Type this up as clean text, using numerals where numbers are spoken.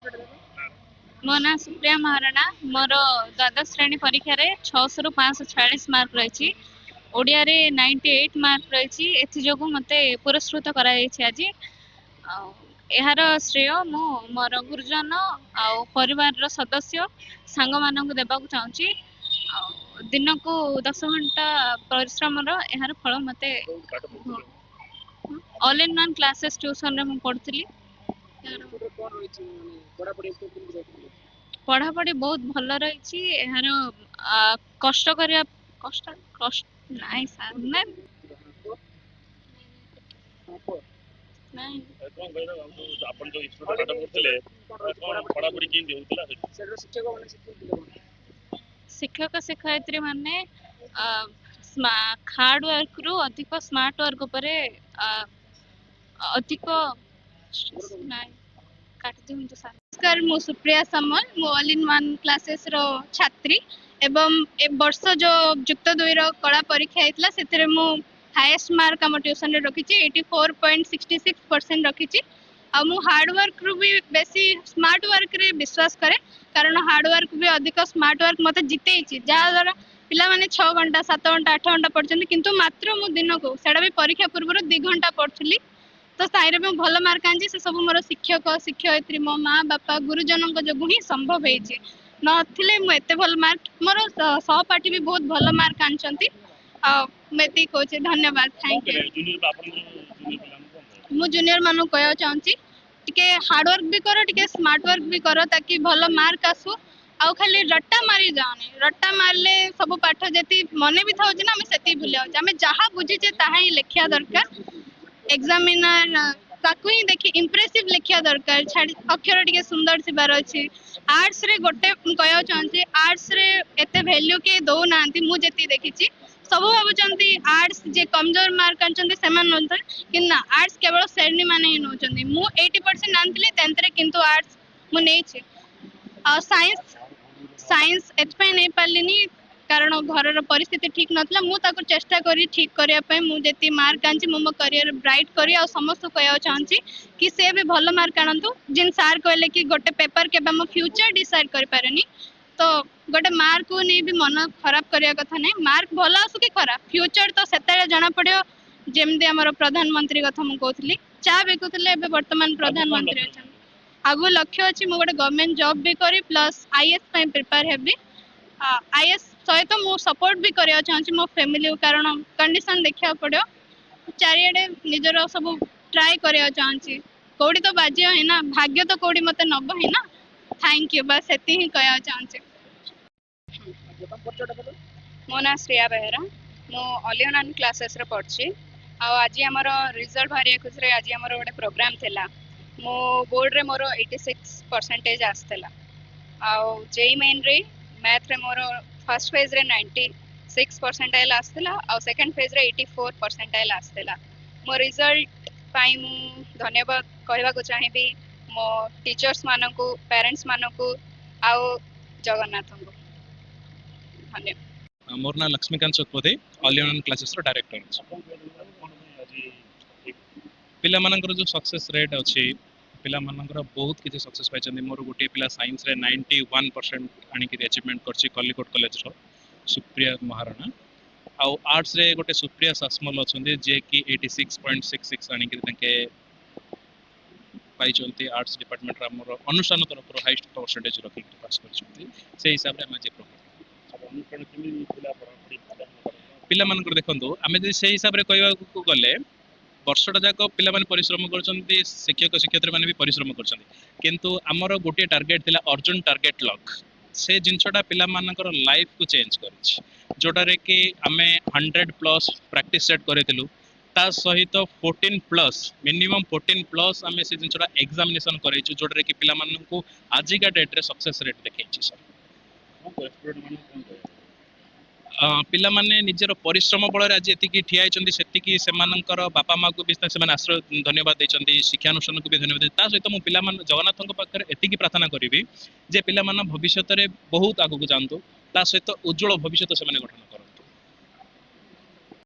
मो ना सुप्रिया महाराणा मोर द्वादश श्रेणी परीक्षा रे 600 रु 546 मार्क रही। ओडिया रे 98 मार्क रही। एथिजोगु मते पुरस्कृत करा जायछि आज। एहार श्रेय मु मोर गुरुजन आ परिवार रो सदस्य सांग मानकु देबाकु चाहूची। दिन को 10 घंटा परिश्रम रो एहार फल मते all in one classes tuition रे मु पढुतली। पढ़ापढ़ी बहुत भल रही। एहार कष्ट करिया कष्ट कष्ट नाइ सर ना नाइ शिक्षक शिक्षयित्री माने हार्ड वर्क रु अधिक स्मार्ट वर्क उपरे अधिक नाइ काटि दियंतु सर। नमस्कार मु सुप्रिया सामल मु ऑल इन वन क्लासेस रो छात्री एवं ए वर्ष जो युक्त 2 रो कला परीक्षा हेतला सेतिरे मु हाईएस्ट मार्क हम ट्यूशन रे रखिछि 84.66% रखिछि। आ मु हार्ड वर्क रु भी बेसी स्मार्ट वर्क रे विश्वास करे कारण हार्ड वर्क भी अधिक स्मार्ट वर्क मते जितेछि जहा द्वारा पिला माने 6 घंटा 7 घंटा 8 घंटा पढ़छन किंतु मात्र मु दिन को सेडा भी परीक्षा पूर्व 2 घंटा पढ़थली तो साइरे में भल मार्क आंजी से सब मोर शिक्षक शिक्षयित्री मो माँ बापा गुरुजन जो ही संभव होइछि नथिले मु एते भल मार्क मोर सहपाठी भी बहुत भल मार्क आनछंती आ मेती कोचे धन्यवाद थैंक यू। मु जूनियर मानु कहया चाहूची टिके हार्ड वर्क भी करो टिके स्मार्ट वर्क भी करो ताकि भल मार्क आसु आ खाली रट्टा मारी जाओनी रट्टा मारले सब पाठ जेती मने भी थाउची ना हम सेती भूल जाऊ हमें जहाँ बुझीचे ताहा ही लिखिया दरकार एग्जामिनर ताकू ही देखि इंप्रेसिव लिखिया दरकार छाड़ी अक्षर टिके सुंदर सिबार अछि। आर्ट्स रे गोटे कहया चाहूची आर्ट्स रे एते वैल्यू के दो नांती मु जेती देखिची सब भाबुचंती आर्ट्स जे कमजोर मार्क आनचंती सेमान नंतर कि ना आर्ट्स केवल श्रेणी माने ही नोचंती मु 80% आनतली 10th रे किंतु आर्ट्स मु नेछि आ साइंस एतपै नै पालिनी कारण घर परिस्थिति ठीक नथला मु ताको चेष्टा करी ठीक करिया पे मु जेती मार्क आंची मो करियर ब्राइट करी आ समस्त कहया चाहूची कि से भी भल मार्क आनंतु जिन सार कहले कि गोटे पेपर के हम फ्यूचर डिसाइड कर पारेनी तो गोटे मार्क को नहीं भी मन खराब करिया कथा नै मार्क भल आसु कि खराब फ्यूचर तो सेते जाना पड़ियो जेमदी हमर प्रधानमंत्री कथा मु कहथली चा बेकुतले एबे वर्तमान प्रधानमंत्री अछन आगु लक्ष्य अछि मु गोटे गवर्नमेंट जॉब भी करी प्लस आईएएस पे प्रिपेयर हेबी आईएएस सहित तो मु सपोर्ट भी करिया चाहूची मो फैमिली कारण कंडीशन देखिया पड़ियो चारियाडे निजर सब ट्राई करिया चाहूची कोडी तो बाजियो है ना भाग्य तो कोडी मते नब है ना थैंक यू बस एती ही कहया चाहूची। मो ना श्रेया बेहरा मो ऑलियन क्लासेस रे पढ़छी आ आज हमर रिजल्ट भारिया खुश रे आज हमर गोटे प्रोग्राम थिला मो बोर्ड रे मोर 86% आस्तला आ जेई मेन रे मैथ रे मोर फर्स्ट फेज रे 96% आस्तला आ सेकंड फेज रे 84% आस्तला मो रिजल्ट पाई मु धन्यवाद कहबा को चाहिबी मो टीचर्स मानकू पेरेंट्स मानकू आ जगन्नाथ को धन्यवाद। मोर ना लक्ष्मीकांत चतुर्वेदी ऑलियन क्लासेस रो डायरेक्टर पिला मानकर जो सक्सेस रेट अछि पिला मानकर बहुत किसी सक्सेस पाइछन मोर गोटे पिला साइंस रे 91% आनी कि अचीवमेंट करछि कलिकोट कॉलेज रो सुप्रिया महाराणा आ आर्ट्स रे गोटे सुप्रिया सासमल अछंदी जे कि 86.66 आनी कि तंके पाइछंती आर्ट्स डिपार्टमेंट रा मोर अनुष्ठान तरफ रो हाईएस्ट परसेंटेज रखि पास करछंती से हिसाब रे हम जे अनुष्ठान किमी पिला मानकर देखंतु आमे जे से हिसाब रे कहबा को गले वर्षटा जाक पिला माने परिश्रम करछंती शिक्षक शिक्षयित्री माने भी परिश्रम करछंती किंतु हमर गोटे टार्गेट थिला अर्जुन टार्गेट लक से जिनसटा पिला मानकर लाइफ को चेंज करछि जोटा रे कि आमे 100 प्लस प्रैक्टिस सेट करेथिलु ता सहित 14 प्लस मिनिमम 14 प्लस आमे से जिनसटा एग्जामिनेशन करैछु जोटा रे कि पिला माननको आजिका डेट रे सक्सेस रेट देखैछि सर पिला माने निजर परिश्रम बल आज एतिकी ठिया होइछन्ती सेतिकी सेमानकर बापा माँ को भी सेमान आश्रय धन्यवाद देइछन्ती शिक्षानुष्ठान को भी धन्यवाद ता सहित मु पिला मान जगन्नाथ पाखरे एतिकी प्रार्थना करिवि जे पिला मान भविष्य रे बहुत आगु को जानतु ता सहित उज्जवल भविष्य से गठन